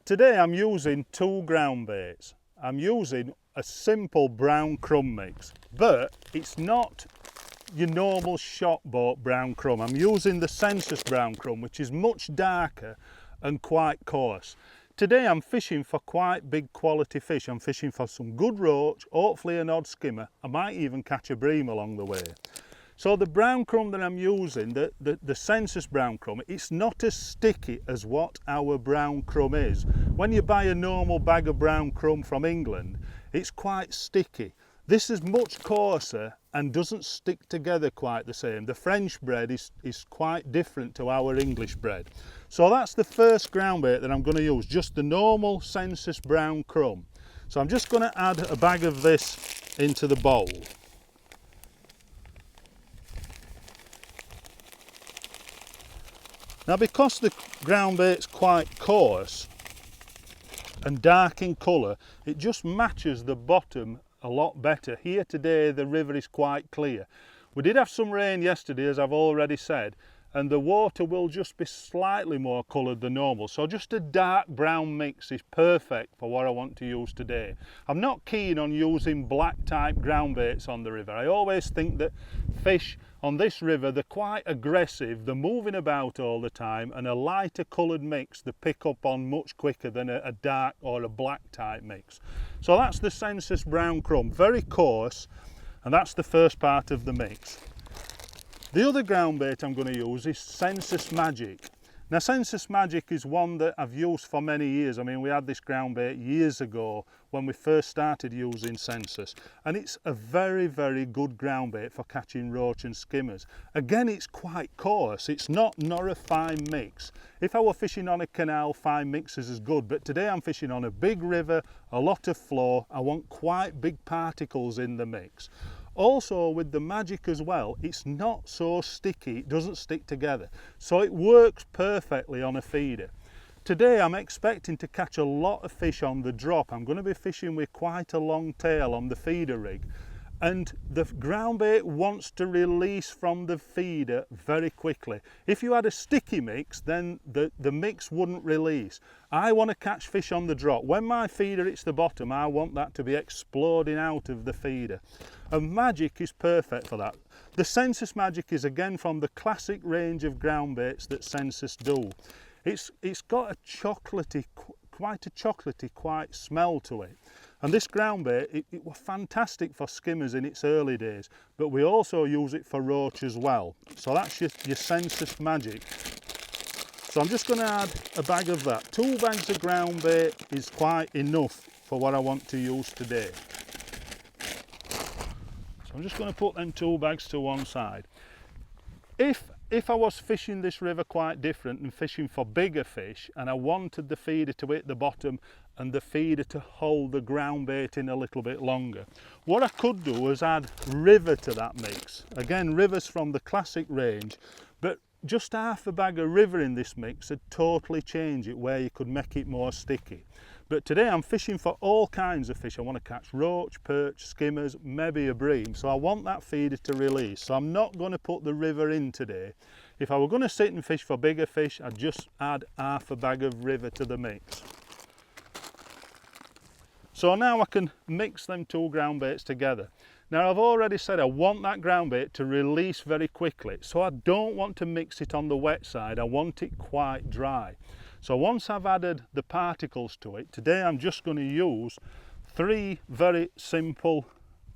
Today I'm using two ground baits. I'm using a simple brown crumb mix, but it's not your normal shop bought brown crumb. I'm using the Census brown crumb, which is much darker and quite coarse. Today I'm fishing for quite big quality fish. I'm fishing for some good roach, hopefully an odd skimmer. I might even catch a bream along the way. So the brown crumb that I'm using, the Census brown crumb, it's not as sticky as what our brown crumb is. When you buy a normal bag of brown crumb from England, it's quite sticky. This is much coarser and doesn't stick together quite the same. The French bread is quite different to our English bread. So that's the first ground bait that I'm going to use, just the normal Census brown crumb. So I'm just going to add a bag of this into the bowl. Now, because the ground bait's quite coarse and dark in colour, it just matches the bottom a lot better. Here today the river is quite clear. We did have some rain yesterday, as I've already said, and the water will just be slightly more coloured than normal. So just a dark brown mix is perfect for what I want to use today. I'm not keen on using black type ground baits on the river. I always think that fish on this river, they're quite aggressive, they're moving about all the time, and a lighter coloured mix they pick up on much quicker than a dark or a black type mix. So that's the Census brown crumb, very coarse, and that's the first part of the mix. The other ground bait I'm going to use is Census Magic. Now, Census Magic is one that I've used for many years. I mean, we had this ground bait years ago when we first started using Census, and it's a very, very good ground bait for catching roach and skimmers. Again, it's quite coarse. It's not a fine mix. If I were fishing on a canal, fine mixes is good, but today I'm fishing on a big river, a lot of flow. I want quite big particles in the mix. Also, with the Magic as well, it's not so sticky, it doesn't stick together, so it works perfectly on a feeder. Today I'm expecting to catch a lot of fish on the drop. I'm going to be fishing with quite a long tail on the feeder rig, and the ground bait wants to release from the feeder very quickly. If you had a sticky mix, then the mix wouldn't release. I want to catch fish on the drop. When my feeder hits the bottom, I want that to be exploding out of the feeder. And Magic is perfect for that. The Census Magic is again from the classic range of ground baits that Census do. It's got a chocolatey, quite a chocolatey smell to it. And this ground bait, it was fantastic for skimmers in its early days, but we also use it for roach as well. So that's your Census Magic. So I'm just going to add a bag of that. 2 bags of ground bait is quite enough for what I want to use today. So I'm just going to put them 2 bags to one side. If I was fishing this river quite different and fishing for bigger fish, and I wanted the feeder to hit the bottom and the feeder to hold the ground bait in a little bit longer, what I could do is add river to that mix. Again, river's from the classic range, but just half a bag of river in this mix would totally change it, where you could make it more sticky. But today I'm fishing for all kinds of fish. I want to catch roach, perch, skimmers, maybe a bream. So I want that feeder to release. So I'm not going to put the river in today. If I were going to sit and fish for bigger fish, I'd just add half a bag of river to the mix. So now I can mix them 2 ground baits together. Now, I've already said I want that ground bait to release very quickly. So I don't want to mix it on the wet side. I want it quite dry. So once I've added the particles to it, today I'm just going to use 3 very simple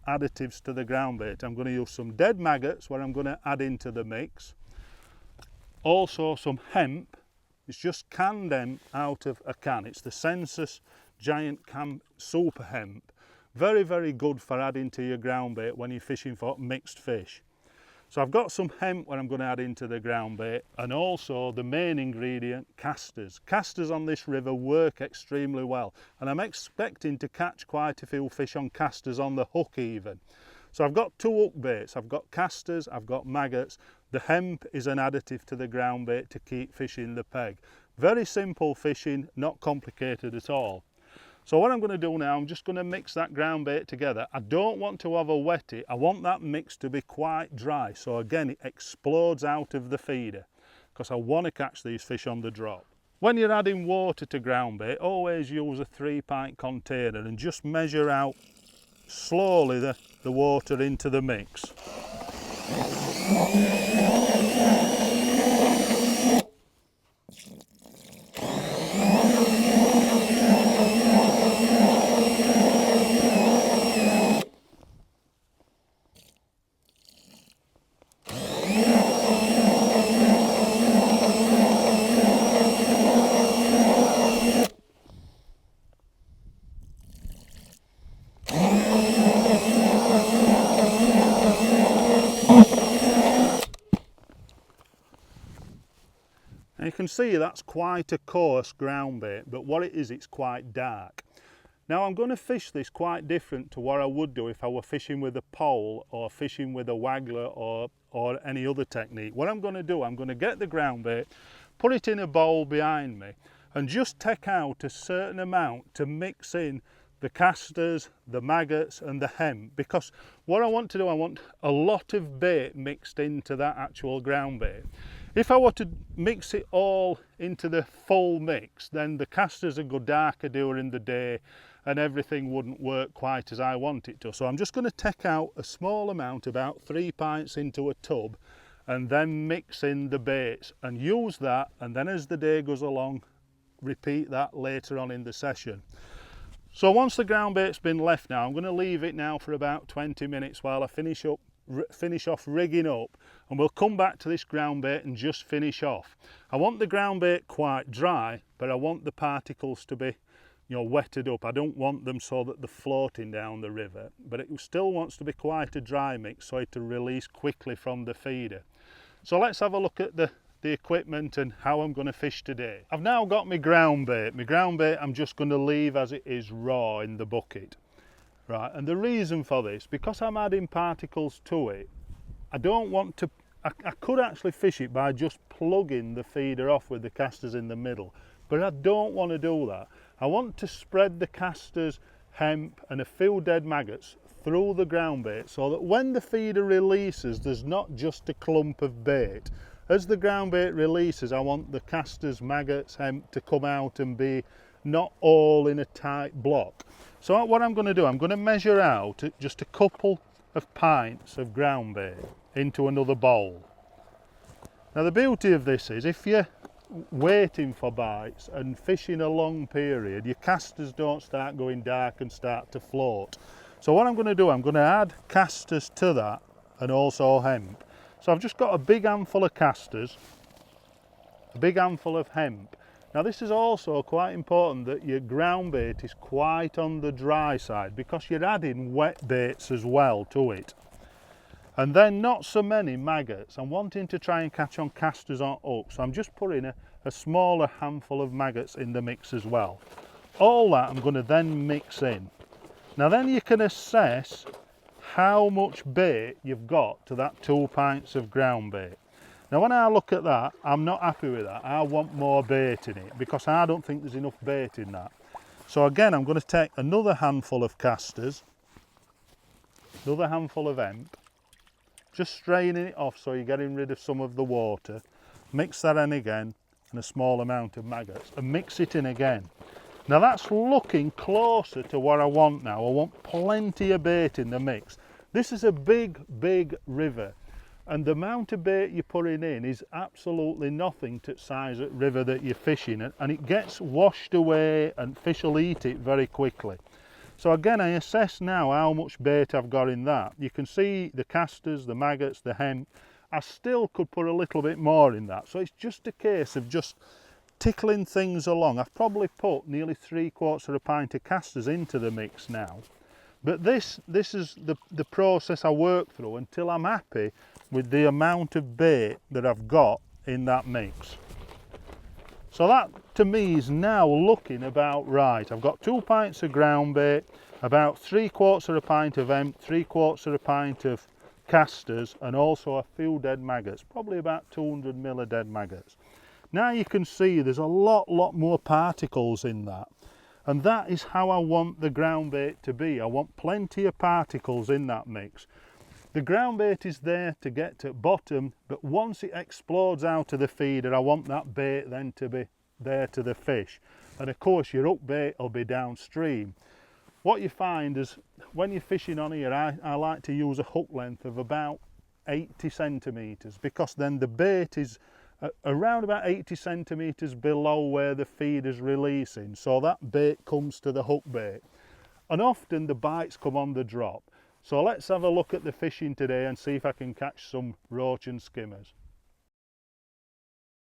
additives to the ground bait. I'm going to use some dead maggots, where I'm going to add into the mix. Also some hemp. It's just canned hemp out of a can. It's the Census Giant Can Super Hemp. Very, very good for adding to your ground bait when you're fishing for mixed fish. So I've got some hemp where I'm going to add into the ground bait, and also the main ingredient, casters. Casters on this river work extremely well, and I'm expecting to catch quite a few fish on casters on the hook even. So I've got 2 hook baits. I've got casters, I've got maggots. The hemp is an additive to the ground bait to keep fish in the peg. Very simple fishing, not complicated at all. So what I'm going to do now, I'm just going to mix that ground bait together. I don't want to over wet it. I want that mix to be quite dry. So again, it explodes out of the feeder, because I want to catch these fish on the drop. When you're adding water to ground bait, always use a 3-pint container and just measure out slowly the water into the mix. And you can see that's quite a coarse ground bait, but what it is, it's quite dark. Now I'm going to fish this quite different to what I would do if I were fishing with a pole or fishing with a waggler or any other technique. What I'm going to do, I'm going to get the ground bait, put it in a bowl behind me and just take out a certain amount to mix in the casters, the maggots and the hemp, because what I want to do, I want a lot of bait mixed into that actual ground bait. If I were to mix it all into the full mix, then the casters would go darker during the day and everything wouldn't work quite as I want it to. So I'm just going to take out a small amount, about 3 pints into a tub, and then mix in the baits and use that, and then as the day goes along, repeat that later on in the session. So once the ground bait's been left now, I'm going to leave it now for about 20 minutes while I finish off rigging up, and we'll come back to this ground bait and just finish off. I want the ground bait quite dry, but I want the particles to be, wetted up. I don't want them so that they're floating down the river, but it still wants to be quite a dry mix so it'll release quickly from the feeder. So let's have a look at the equipment and how I'm going to fish today. I've now got my ground bait. My ground bait I'm just going to leave as it is raw in the bucket. Right, and the reason for this, because I'm adding particles to it, I don't want to, I could actually fish it by just plugging the feeder off with the casters in the middle, but I don't want to do that. I want to spread the casters, hemp and a few dead maggots through the ground bait so that when the feeder releases, there's not just a clump of bait. As the ground bait releases, I want the casters, maggots, hemp to come out and be not all in a tight block. So what I'm going to do, I'm going to measure out just a couple of pints of ground bait into another bowl. Now the beauty of this is, if you're waiting for bites and fishing a long period, your casters don't start going dark and start to float. So what I'm going to do, I'm going to add casters to that and also hemp. So I've just got a big handful of casters, a big handful of hemp. Now this is also quite important that your ground bait is quite on the dry side, because you're adding wet baits as well to it. And then not so many maggots. I'm wanting to try and catch on casters on hooks, so I'm just putting a smaller handful of maggots in the mix as well. All that I'm going to then mix in. Now then you can assess how much bait you've got to that 2 pints of ground bait. Now when I look at that, I'm not happy with that. I want more bait in it, because I don't think there's enough bait in that. So again, I'm going to take another handful of casters, another handful of hemp, just straining it off so you're getting rid of some of the water. Mix that in again, and a small amount of maggots, and mix it in again. Now that's looking closer to what I want now. I want plenty of bait in the mix. This is a big, big river, and the amount of bait you're putting in is absolutely nothing to the size of the river that you're fishing at, and it gets washed away and fish will eat it very quickly. So again, I assess now how much bait I've got in that. You can see the casters, the maggots, the hemp. I still could put a little bit more in that. So it's just a case of just tickling things along. I've probably put nearly 3/4 of a pint of casters into the mix now. But this is the process I work through until I'm happy with the amount of bait that I've got in that mix. So that to me is now looking about right. I've got 2 pints of ground bait, about 3/4 of a pint of hemp, 3/4 of a pint of casters, and also a few dead maggots, probably about 200 ml of dead maggots. Now you can see there's a lot more particles in that, and that is how I want the ground bait to be. I want plenty of particles in that mix. The ground bait is there to get to bottom, but once it explodes out of the feeder, I want that bait then to be there to the fish, and of course your hook bait will be downstream. What you find is when you're fishing on here, I like to use a hook length of about 80 centimetres, because then the bait is around about 80 centimetres below where the feed is releasing, so that bait comes to the hook bait. And often the bites come on the drop. So let's have a look at the fishing today and see if I can catch some roach and skimmers.